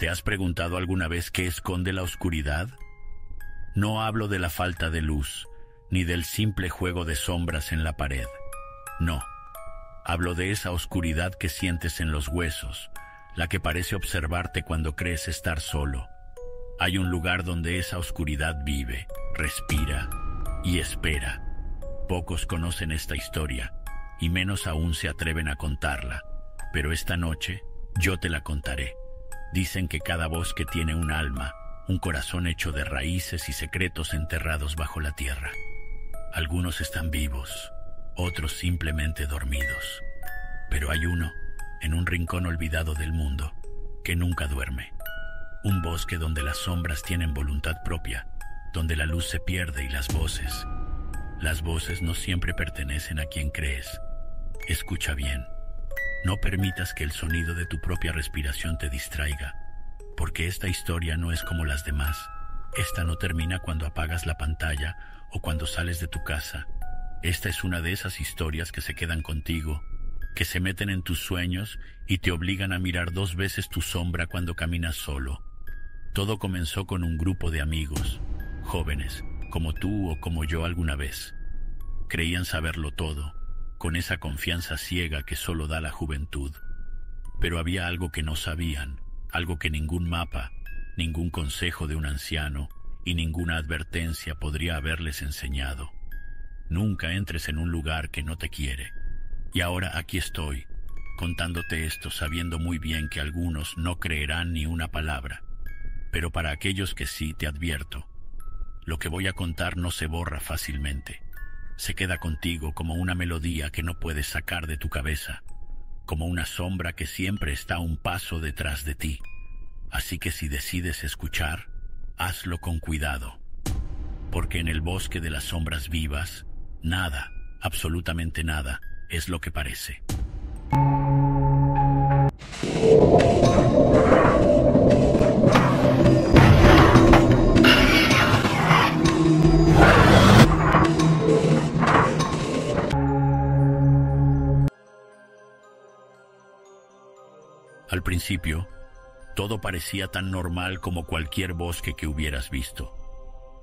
¿Te has preguntado alguna vez qué esconde la oscuridad? No hablo de la falta de luz, ni del simple juego de sombras en la pared. No, hablo de esa oscuridad que sientes en los huesos, la que parece observarte cuando crees estar solo. Hay un lugar donde esa oscuridad vive, respira y espera. Pocos conocen esta historia, y menos aún se atreven a contarla. Pero esta noche yo te la contaré. Dicen que cada bosque tiene un alma, un corazón hecho de raíces y secretos enterrados bajo la tierra. Algunos están vivos, otros simplemente dormidos. Pero hay uno, en un rincón olvidado del mundo, que nunca duerme. Un bosque donde las sombras tienen voluntad propia, donde la luz se pierde y las voces no siempre pertenecen a quien crees. Escucha bien. No permitas que el sonido de tu propia respiración te distraiga, porque esta historia no es como las demás. Esta no termina cuando apagas la pantalla o cuando sales de tu casa. Esta es una de esas historias que se quedan contigo, que se meten en tus sueños y te obligan a mirar 2 veces tu sombra cuando caminas solo. Todo comenzó con un grupo de amigos, jóvenes, como tú o como yo alguna vez. Creían saberlo todo, con esa confianza ciega que solo da la juventud. Pero había algo que no sabían, algo que ningún mapa, ningún consejo de un anciano y ninguna advertencia podría haberles enseñado. Nunca entres en un lugar que no te quiere. Y ahora aquí estoy, contándote esto sabiendo muy bien que algunos no creerán ni una palabra. Pero para aquellos que sí, te advierto, lo que voy a contar no se borra fácilmente. Se queda contigo como una melodía que no puedes sacar de tu cabeza, como una sombra que siempre está un paso detrás de ti. Así que si decides escuchar, hazlo con cuidado, porque en el bosque de las sombras vivas, nada, absolutamente nada, es lo que parece. Al principio, todo parecía tan normal como cualquier bosque que hubieras visto.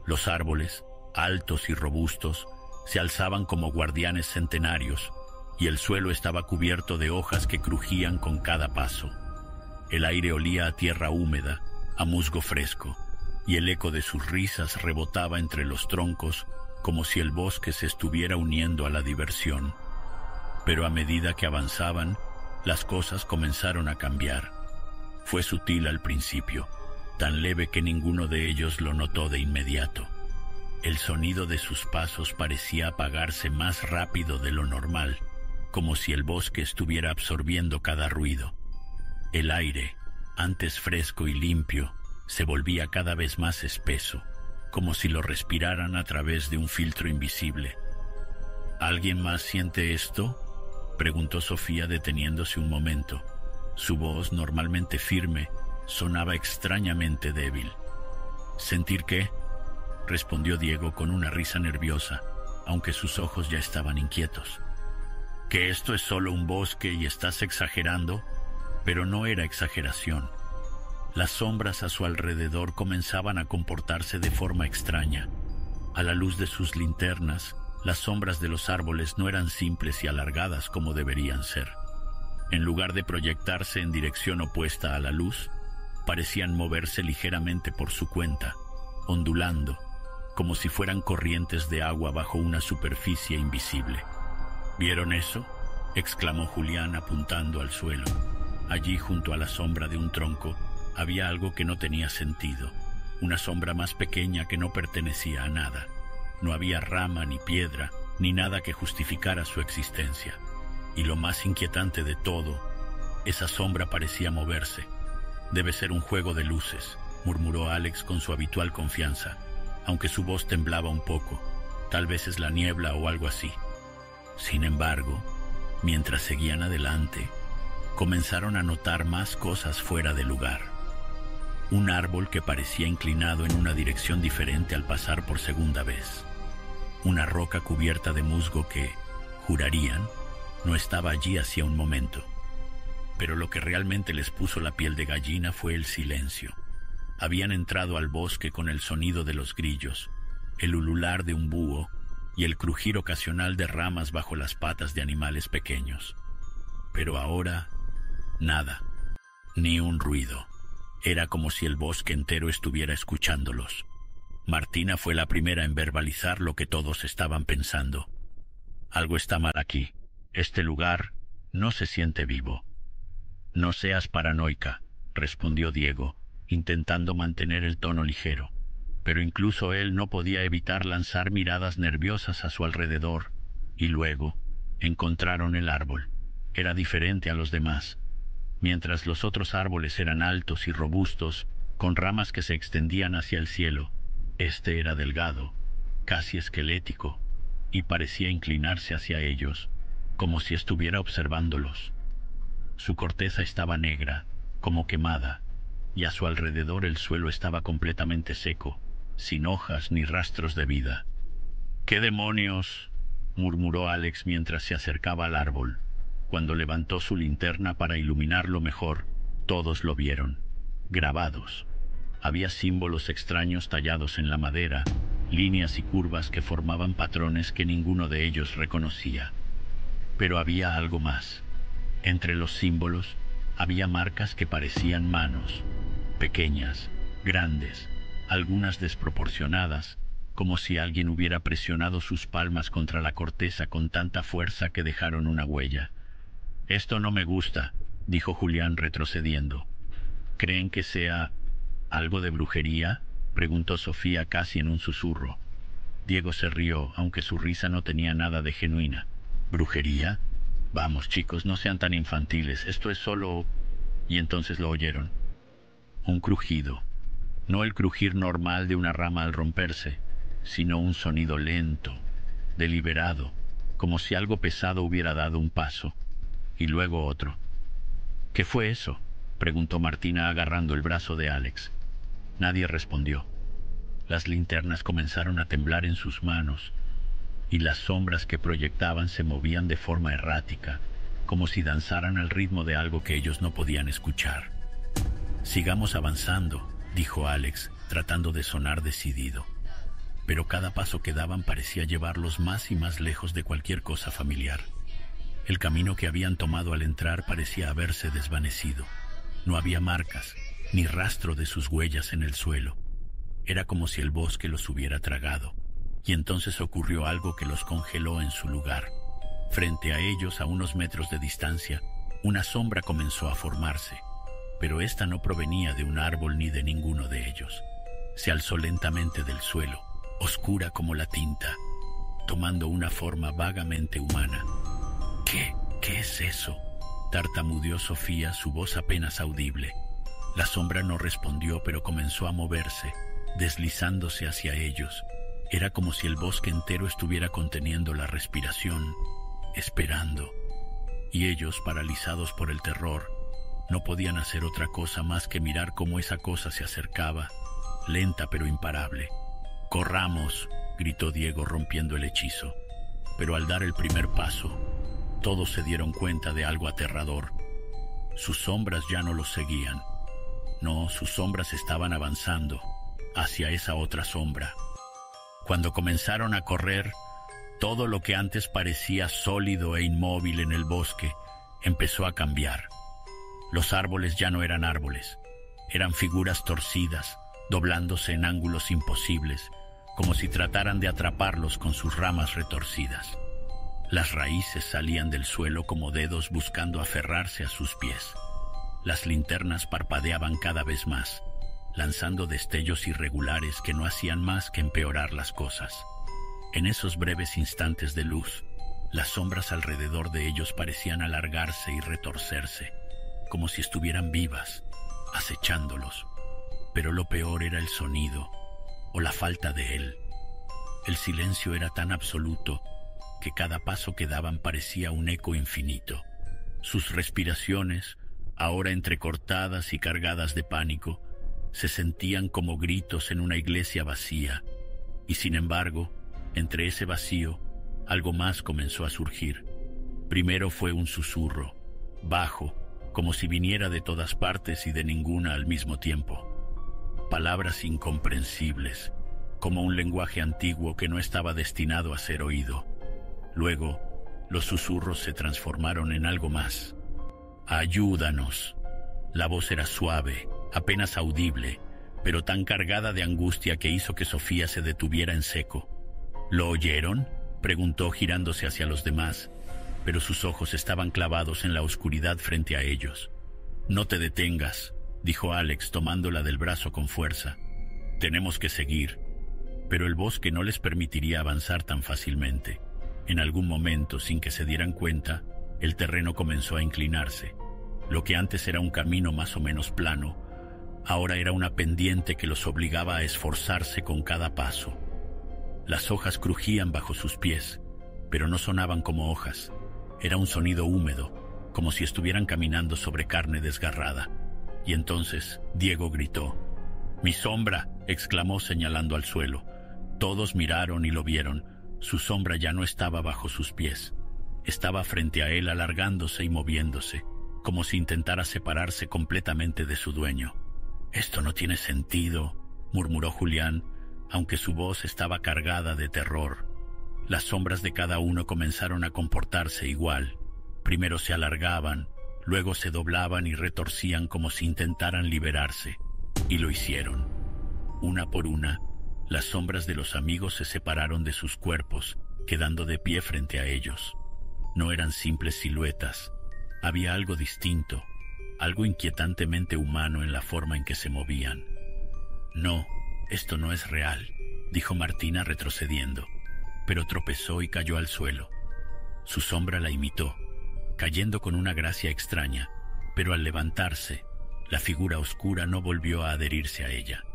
Los árboles, altos y robustos, se alzaban como guardianes centenarios, y el suelo estaba cubierto de hojas que crujían con cada paso. El aire olía a tierra húmeda, a musgo fresco, y el eco de sus risas rebotaba entre los troncos como si el bosque se estuviera uniendo a la diversión. Pero a medida que avanzaban, las cosas comenzaron a cambiar. Fue sutil al principio, tan leve que ninguno de ellos lo notó de inmediato. El sonido de sus pasos parecía apagarse más rápido de lo normal, como si el bosque estuviera absorbiendo cada ruido. El aire, antes fresco y limpio, se volvía cada vez más espeso, como si lo respiraran a través de un filtro invisible. ¿Alguien más siente esto?, preguntó Sofía deteniéndose un momento. Su voz, normalmente firme, sonaba extrañamente débil. ¿Sentir qué?, respondió Diego con una risa nerviosa, aunque sus ojos ya estaban inquietos. ¿Que esto es solo un bosque y estás exagerando? Pero no era exageración. Las sombras a su alrededor comenzaban a comportarse de forma extraña. A la luz de sus linternas, las sombras de los árboles no eran simples y alargadas como deberían ser. En lugar de proyectarse en dirección opuesta a la luz, parecían moverse ligeramente por su cuenta, ondulando, como si fueran corrientes de agua bajo una superficie invisible. ¿Vieron eso?, exclamó Julián apuntando al suelo. Allí, junto a la sombra de un tronco, había algo que no tenía sentido, una sombra más pequeña que no pertenecía a nada. No había rama ni piedra, ni nada que justificara su existencia. Y lo más inquietante de todo, esa sombra parecía moverse. «Debe ser un juego de luces», murmuró Alex con su habitual confianza, aunque su voz temblaba un poco. «Tal vez es la niebla o algo así». Sin embargo, mientras seguían adelante, comenzaron a notar más cosas fuera de lugar. Un árbol que parecía inclinado en una dirección diferente al pasar por segunda vez. Una roca cubierta de musgo que, jurarían, no estaba allí hacía un momento. Pero lo que realmente les puso la piel de gallina fue el silencio. Habían entrado al bosque con el sonido de los grillos, el ulular de un búho y el crujir ocasional de ramas bajo las patas de animales pequeños. Pero ahora, nada, ni un ruido. Era como si el bosque entero estuviera escuchándolos. Martina fue la primera en verbalizar lo que todos estaban pensando. Algo está mal aquí. Este lugar no se siente vivo. No seas paranoica, respondió Diego, intentando mantener el tono ligero. Pero incluso él no podía evitar lanzar miradas nerviosas a su alrededor. Y luego encontraron el árbol. Era diferente a los demás. Mientras los otros árboles eran altos y robustos, con ramas que se extendían hacia el cielo, este era delgado, casi esquelético, y parecía inclinarse hacia ellos, como si estuviera observándolos. Su corteza estaba negra, como quemada, y a su alrededor el suelo estaba completamente seco, sin hojas ni rastros de vida. «¿Qué demonios?», murmuró Alex mientras se acercaba al árbol. Cuando levantó su linterna para iluminarlo mejor, todos lo vieron, grabados. Había símbolos extraños tallados en la madera, líneas y curvas que formaban patrones que ninguno de ellos reconocía. Pero había algo más. Entre los símbolos había marcas que parecían manos, pequeñas, grandes, algunas desproporcionadas, como si alguien hubiera presionado sus palmas contra la corteza con tanta fuerza que dejaron una huella. «Esto no me gusta», dijo Julián retrocediendo. «¿Creen que sea algo de brujería?», preguntó Sofía casi en un susurro. Diego se rió, aunque su risa no tenía nada de genuina. «¿Brujería? Vamos, chicos, no sean tan infantiles, esto es solo...». Y entonces lo oyeron. Un crujido. No el crujir normal de una rama al romperse, sino un sonido lento, deliberado, como si algo pesado hubiera dado un paso. Y luego otro. «¿Qué fue eso?», preguntó Martina agarrando el brazo de Alex. Nadie respondió. Las linternas comenzaron a temblar en sus manos, y las sombras que proyectaban se movían de forma errática, como si danzaran al ritmo de algo que ellos no podían escuchar. «Sigamos avanzando», dijo Alex, tratando de sonar decidido. Pero cada paso que daban parecía llevarlos más y más lejos de cualquier cosa familiar. El camino que habían tomado al entrar parecía haberse desvanecido. No había marcas, ni rastro de sus huellas en el suelo. Era como si el bosque los hubiera tragado. Y entonces ocurrió algo que los congeló en su lugar. Frente a ellos, a unos metros de distancia, una sombra comenzó a formarse. Pero esta no provenía de un árbol ni de ninguno de ellos. Se alzó lentamente del suelo, oscura como la tinta, tomando una forma vagamente humana. ¿Qué es eso?», tartamudeó Sofía, su voz apenas audible. La sombra no respondió, pero comenzó a moverse, deslizándose hacia ellos. Era como si el bosque entero estuviera conteniendo la respiración, esperando. Y ellos, paralizados por el terror, no podían hacer otra cosa más que mirar cómo esa cosa se acercaba, lenta pero imparable. «¡Corramos!», gritó Diego rompiendo el hechizo. Pero al dar el primer paso, todos se dieron cuenta de algo aterrador. Sus sombras ya no los seguían. No, sus sombras estaban avanzando hacia esa otra sombra. Cuando comenzaron a correr, todo lo que antes parecía sólido e inmóvil en el bosque empezó a cambiar. Los árboles ya no eran árboles, eran figuras torcidas, doblándose en ángulos imposibles, como si trataran de atraparlos con sus ramas retorcidas. Las raíces salían del suelo como dedos buscando aferrarse a sus pies. Las linternas parpadeaban cada vez más, lanzando destellos irregulares que no hacían más que empeorar las cosas. En esos breves instantes de luz, las sombras alrededor de ellos parecían alargarse y retorcerse, como si estuvieran vivas, acechándolos. Pero lo peor era el sonido, o la falta de él. El silencio era tan absoluto que cada paso que daban parecía un eco infinito. Sus respiraciones, ahora entrecortadas y cargadas de pánico, se sentían como gritos en una iglesia vacía, y sin embargo, entre ese vacío, algo más comenzó a surgir. Primero fue un susurro, bajo, como si viniera de todas partes y de ninguna al mismo tiempo. Palabras incomprensibles, como un lenguaje antiguo que no estaba destinado a ser oído. Luego, los susurros se transformaron en algo más. «Ayúdanos». La voz era suave, apenas audible, pero tan cargada de angustia que hizo que Sofía se detuviera en seco. «¿Lo oyeron?», preguntó girándose hacia los demás, pero sus ojos estaban clavados en la oscuridad frente a ellos. «No te detengas», dijo Alex tomándola del brazo con fuerza. «Tenemos que seguir». Pero el bosque no les permitiría avanzar tan fácilmente. En algún momento, sin que se dieran cuenta, el terreno comenzó a inclinarse. Lo que antes era un camino más o menos plano, ahora era una pendiente que los obligaba a esforzarse con cada paso. Las hojas crujían bajo sus pies, pero no sonaban como hojas. Era un sonido húmedo, como si estuvieran caminando sobre carne desgarrada. Y entonces Diego gritó. «¡Mi sombra!», exclamó señalando al suelo. Todos miraron y lo vieron. Su sombra ya no estaba bajo sus pies. Estaba frente a él alargándose y moviéndose, como si intentara separarse completamente de su dueño. «Esto no tiene sentido», murmuró Julián, aunque su voz estaba cargada de terror. Las sombras de cada uno comenzaron a comportarse igual. Primero se alargaban, luego se doblaban y retorcían como si intentaran liberarse. Y lo hicieron. Una por una, las sombras de los amigos se separaron de sus cuerpos, quedando de pie frente a ellos. No eran simples siluetas. Había algo distinto, algo inquietantemente humano en la forma en que se movían. «No, esto no es real», dijo Martina retrocediendo, pero tropezó y cayó al suelo. Su sombra la imitó, cayendo con una gracia extraña, pero al levantarse, la figura oscura no volvió a adherirse a ella.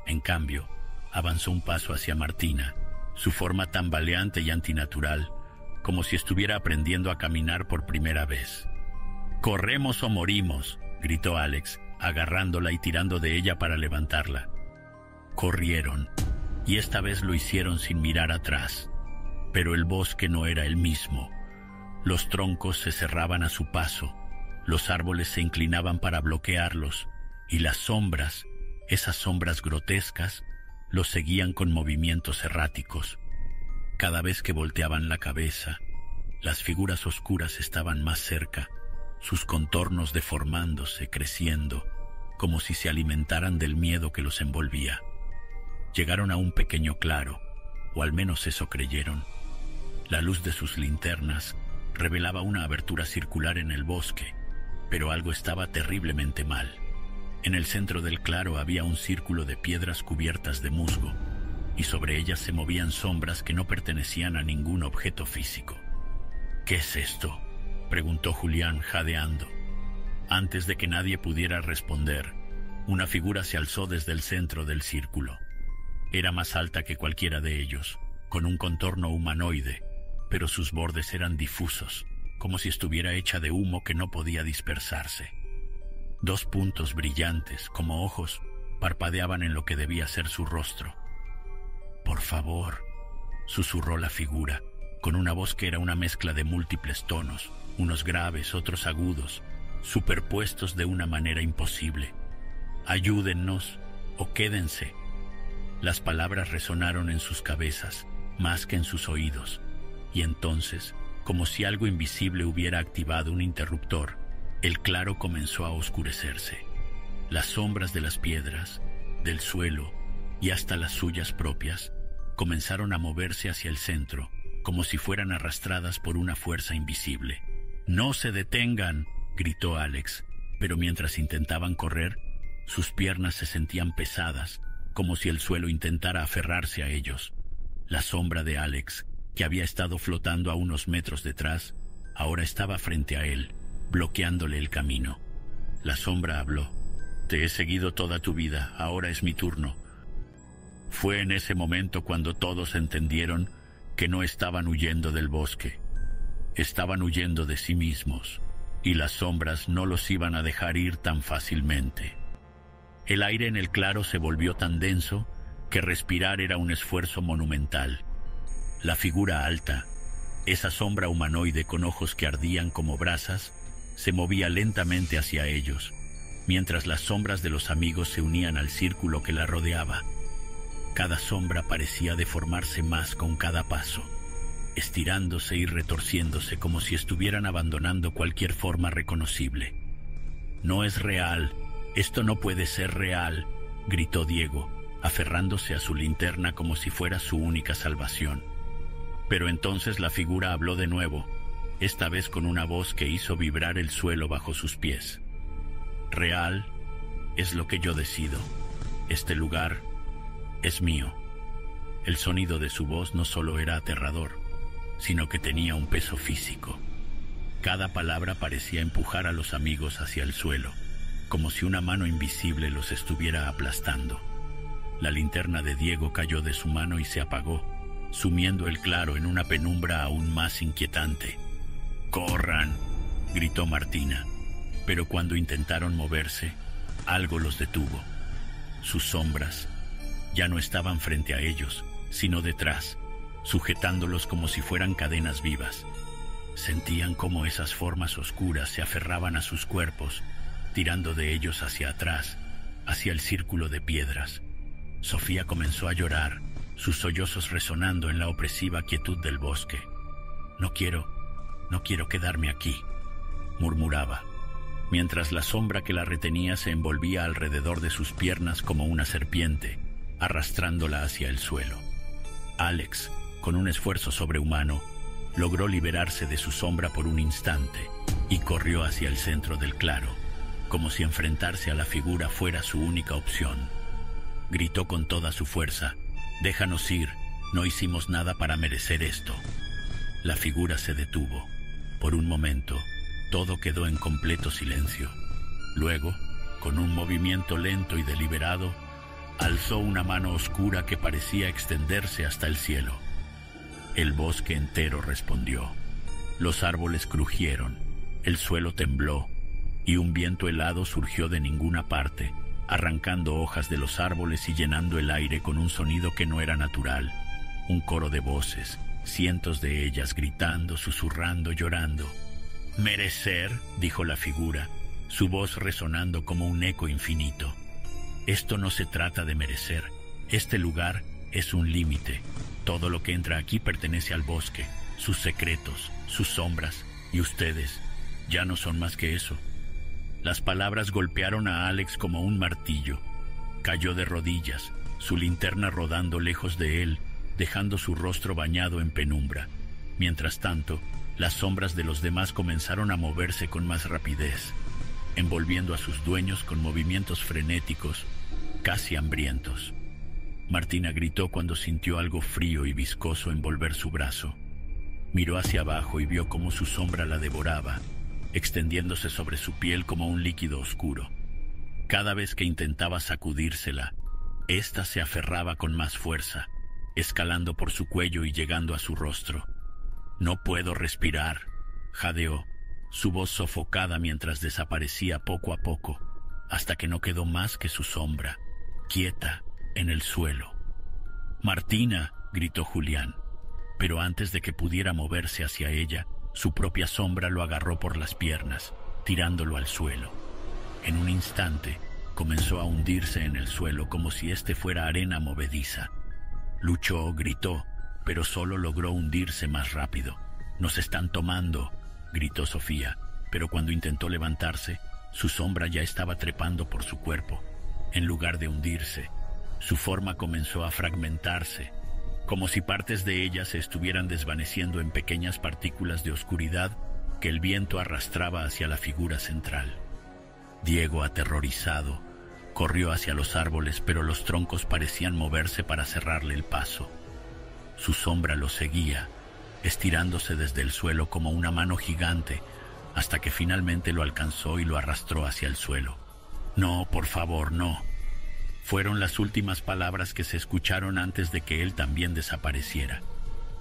En cambio, avanzó un paso hacia Martina, su forma tambaleante y antinatural, como si estuviera aprendiendo a caminar por primera vez. «¡Corremos o morimos!», gritó Alex, agarrándola y tirando de ella para levantarla. Corrieron, y esta vez lo hicieron sin mirar atrás. Pero el bosque no era el mismo. Los troncos se cerraban a su paso, los árboles se inclinaban para bloquearlos, y las sombras, esas sombras grotescas, los seguían con movimientos erráticos. Cada vez que volteaban la cabeza, las figuras oscuras estaban más cerca, sus contornos deformándose, creciendo, como si se alimentaran del miedo que los envolvía. Llegaron a un pequeño claro, o al menos eso creyeron. La luz de sus linternas revelaba una abertura circular en el bosque, pero algo estaba terriblemente mal. En el centro del claro había un círculo de piedras cubiertas de musgo, y sobre ellas se movían sombras que no pertenecían a ningún objeto físico. «¿Qué es esto?», preguntó Julián, jadeando. Antes de que nadie pudiera responder, una figura se alzó desde el centro del círculo. Era más alta que cualquiera de ellos, con un contorno humanoide, pero sus bordes eran difusos, como si estuviera hecha de humo que no podía dispersarse. 2 puntos brillantes, como ojos, parpadeaban en lo que debía ser su rostro. «Por favor», susurró la figura, con una voz que era una mezcla de múltiples tonos, unos graves, otros agudos, superpuestos de una manera imposible. «Ayúdennos o quédense». Las palabras resonaron en sus cabezas, más que en sus oídos, y entonces, como si algo invisible hubiera activado un interruptor, el claro comenzó a oscurecerse. Las sombras de las piedras, del suelo y hasta las suyas propias comenzaron a moverse hacia el centro, como si fueran arrastradas por una fuerza invisible. «¡No se detengan!», gritó Alex, pero mientras intentaban correr, sus piernas se sentían pesadas, como si el suelo intentara aferrarse a ellos. La sombra de Alex, que había estado flotando a unos metros detrás, ahora estaba frente a él, bloqueándole el camino. La sombra habló. «Te he seguido toda tu vida, ahora es mi turno». Fue en ese momento cuando todos entendieron que no estaban huyendo del bosque. Estaban huyendo de sí mismos, y las sombras no los iban a dejar ir tan fácilmente. El aire en el claro se volvió tan denso que respirar era un esfuerzo monumental. La figura alta, esa sombra humanoide con ojos que ardían como brasas, se movía lentamente hacia ellos, mientras las sombras de los amigos se unían al círculo que la rodeaba. Cada sombra parecía deformarse más con cada paso, estirándose y retorciéndose como si estuvieran abandonando cualquier forma reconocible. «No es real, esto no puede ser real», gritó Diego, aferrándose a su linterna como si fuera su única salvación. Pero entonces la figura habló de nuevo, esta vez con una voz que hizo vibrar el suelo bajo sus pies. «Real es lo que yo decido. Este lugar es mío». El sonido de su voz no solo era aterrador, sino que tenía un peso físico. Cada palabra parecía empujar a los amigos hacia el suelo, como si una mano invisible los estuviera aplastando. La linterna de Diego cayó de su mano y se apagó, sumiendo el claro en una penumbra aún más inquietante. «¡Corran!», gritó Martina, pero cuando intentaron moverse, algo los detuvo. Sus sombras ya no estaban frente a ellos, sino detrás, sujetándolos como si fueran cadenas vivas. Sentían cómo esas formas oscuras se aferraban a sus cuerpos, tirando de ellos hacia atrás, hacia el círculo de piedras. Sofía comenzó a llorar, sus sollozos resonando en la opresiva quietud del bosque. No quiero quedarme aquí», murmuraba, mientras la sombra que la retenía se envolvía alrededor de sus piernas como una serpiente, arrastrándola hacia el suelo. Alex, con un esfuerzo sobrehumano, logró liberarse de su sombra por un instante y corrió hacia el centro del claro, como si enfrentarse a la figura fuera su única opción. Gritó con toda su fuerza: «Déjanos ir, no hicimos nada para merecer esto». La figura se detuvo. Por un momento, todo quedó en completo silencio. Luego, con un movimiento lento y deliberado, alzó una mano oscura que parecía extenderse hasta el cielo. El bosque entero respondió. Los árboles crujieron, el suelo tembló, y un viento helado surgió de ninguna parte, arrancando hojas de los árboles y llenando el aire con un sonido que no era natural. Un coro de voces, cientos de ellas gritando, susurrando, llorando. «Merecer», dijo la figura, su voz resonando como un eco infinito. «Esto no se trata de merecer. Este lugar es un límite. Todo lo que entra aquí pertenece al bosque, sus secretos, sus sombras, y ustedes ya no son más que eso». Las palabras golpearon a Alex como un martillo. Cayó de rodillas, su linterna rodando lejos de él, dejando su rostro bañado en penumbra. Mientras tanto, las sombras de los demás comenzaron a moverse con más rapidez, envolviendo a sus dueños con movimientos frenéticos, casi hambrientos. Martina gritó cuando sintió algo frío y viscoso envolver su brazo. Miró hacia abajo y vio cómo su sombra la devoraba, extendiéndose sobre su piel como un líquido oscuro. Cada vez que intentaba sacudírsela, ésta se aferraba con más fuerza, escalando por su cuello y llegando a su rostro. «No puedo respirar», jadeó, su voz sofocada mientras desaparecía poco a poco, hasta que no quedó más que su sombra, quieta en el suelo. «Martina», gritó Julián, pero antes de que pudiera moverse hacia ella, su propia sombra lo agarró por las piernas, tirándolo al suelo. En un instante, comenzó a hundirse en el suelo como si éste fuera arena movediza. Luchó, gritó, pero solo logró hundirse más rápido. «Nos están tomando», gritó Sofía, pero cuando intentó levantarse, su sombra ya estaba trepando por su cuerpo. En lugar de hundirse, su forma comenzó a fragmentarse, como si partes de ella se estuvieran desvaneciendo en pequeñas partículas de oscuridad que el viento arrastraba hacia la figura central. Diego, aterrorizado, corrió hacia los árboles, pero los troncos parecían moverse para cerrarle el paso. Su sombra lo seguía, estirándose desde el suelo como una mano gigante, hasta que finalmente lo alcanzó y lo arrastró hacia el suelo. «No, por favor, no», fueron las últimas palabras que se escucharon antes de que él también desapareciera.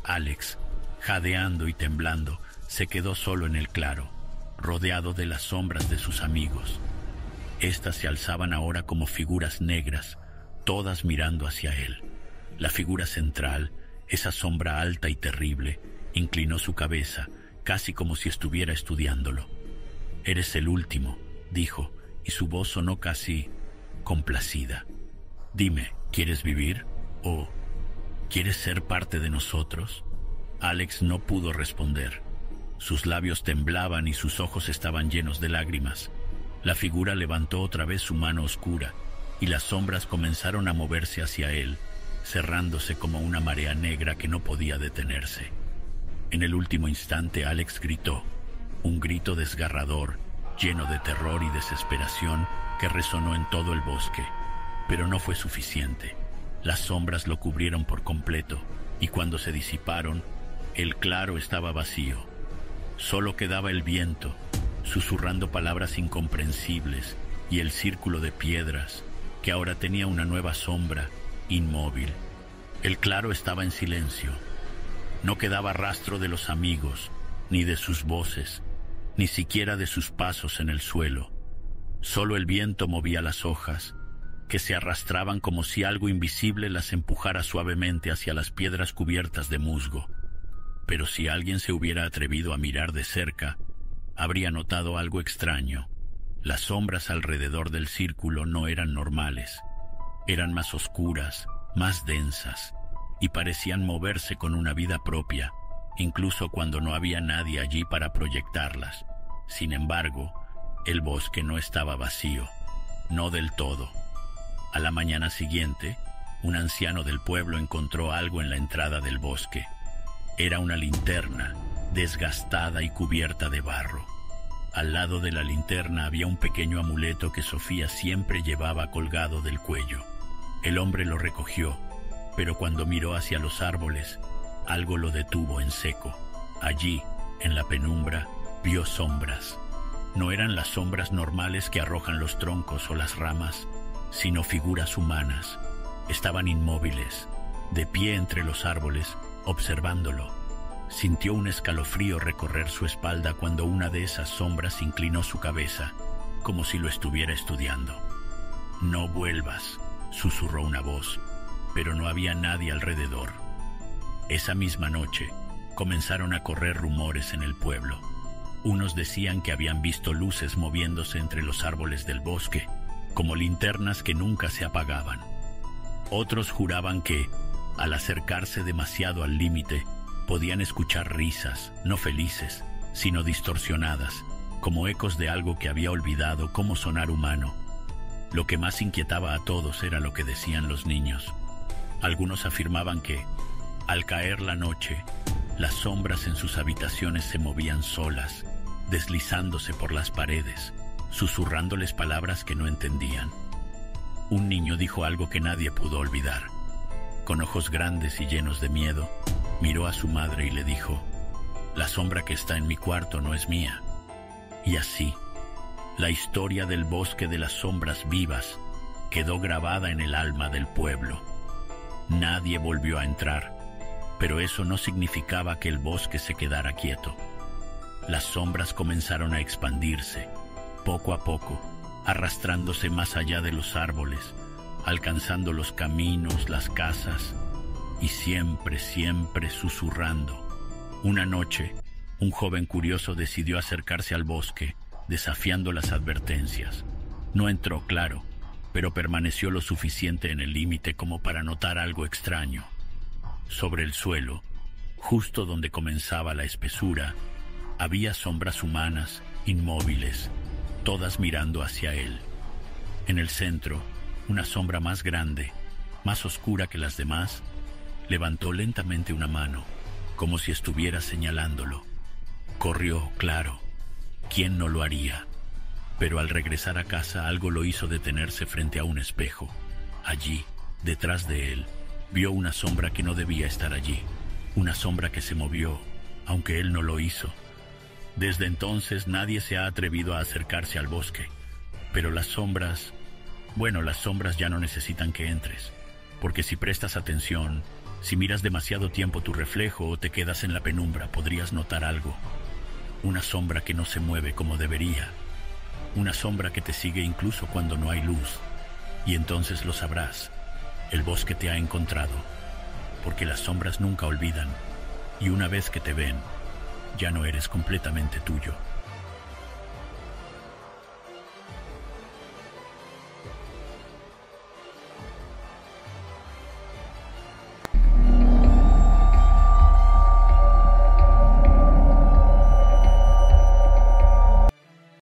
Alex, jadeando y temblando, se quedó solo en el claro, rodeado de las sombras de sus amigos. Estas se alzaban ahora como figuras negras, todas mirando hacia él. La figura central, esa sombra alta y terrible, inclinó su cabeza, casi como si estuviera estudiándolo. Eres el último, dijo, y su voz sonó casi complacida. Dime, ¿quieres vivir? ¿O quieres ser parte de nosotros? Alex no pudo responder. Sus labios temblaban y sus ojos estaban llenos de lágrimas. La figura levantó otra vez su mano oscura y las sombras comenzaron a moverse hacia él, cerrándose como una marea negra que no podía detenerse. En el último instante Alex gritó, un grito desgarrador, lleno de terror y desesperación que resonó en todo el bosque. Pero no fue suficiente. Las sombras lo cubrieron por completo y cuando se disiparon, el claro estaba vacío. Solo quedaba el viento, susurrando palabras incomprensibles, y el círculo de piedras, que ahora tenía una nueva sombra, inmóvil. El claro estaba en silencio. No quedaba rastro de los amigos, ni de sus voces, ni siquiera de sus pasos en el suelo. Solo el viento movía las hojas, que se arrastraban como si algo invisible las empujara suavemente hacia las piedras cubiertas de musgo. Pero si alguien se hubiera atrevido a mirar de cerca, habría notado algo extraño. Las sombras alrededor del círculo no eran normales. Eran más oscuras, más densas, y parecían moverse con una vida propia, incluso cuando no había nadie allí para proyectarlas. Sin embargo, el bosque no estaba vacío, no del todo. A la mañana siguiente, un anciano del pueblo encontró algo en la entrada del bosque. Era una linterna, desgastada y cubierta de barro. Al lado de la linterna había un pequeño amuleto que Sofía siempre llevaba colgado del cuello. El hombre lo recogió, pero cuando miró hacia los árboles, algo lo detuvo en seco. Allí, en la penumbra, vio sombras. No eran las sombras normales que arrojan los troncos o las ramas, sino figuras humanas. Estaban inmóviles, de pie entre los árboles, observándolo. Sintió un escalofrío recorrer su espalda cuando una de esas sombras inclinó su cabeza, como si lo estuviera estudiando. «No vuelvas», susurró una voz, pero no había nadie alrededor. Esa misma noche, comenzaron a correr rumores en el pueblo. Unos decían que habían visto luces moviéndose entre los árboles del bosque, como linternas que nunca se apagaban. Otros juraban que, al acercarse demasiado al límite, podían escuchar risas, no felices, sino distorsionadas, como ecos de algo que había olvidado cómo sonar humano. Lo que más inquietaba a todos era lo que decían los niños. Algunos afirmaban que, al caer la noche, las sombras en sus habitaciones se movían solas, deslizándose por las paredes, susurrándoles palabras que no entendían. Un niño dijo algo que nadie pudo olvidar. Con ojos grandes y llenos de miedo, miró a su madre y le dijo: «La sombra que está en mi cuarto no es mía». Y así, la historia del bosque de las sombras vivas quedó grabada en el alma del pueblo. Nadie volvió a entrar, pero eso no significaba que el bosque se quedara quieto. Las sombras comenzaron a expandirse, poco a poco, arrastrándose más allá de los árboles, alcanzando los caminos, las casas, y siempre, siempre susurrando. Una noche, un joven curioso decidió acercarse al bosque, desafiando las advertencias. No entró, claro, pero permaneció lo suficiente en el límite como para notar algo extraño. Sobre el suelo, justo donde comenzaba la espesura, había sombras humanas, inmóviles, todas mirando hacia él. En el centro, una sombra más grande, más oscura que las demás, levantó lentamente una mano, como si estuviera señalándolo. Corrió, claro. ¿Quién no lo haría? Pero al regresar a casa algo lo hizo detenerse frente a un espejo. Allí, detrás de él, vio una sombra que no debía estar allí. Una sombra que se movió, aunque él no lo hizo. Desde entonces nadie se ha atrevido a acercarse al bosque. Pero las sombras... Bueno, las sombras ya no necesitan que entres. Porque si prestas atención, si miras demasiado tiempo tu reflejo o te quedas en la penumbra, podrías notar algo. Una sombra que no se mueve como debería. Una sombra que te sigue incluso cuando no hay luz. Y entonces lo sabrás. El bosque te ha encontrado. Porque las sombras nunca olvidan. Y una vez que te ven, ya no eres completamente tuyo.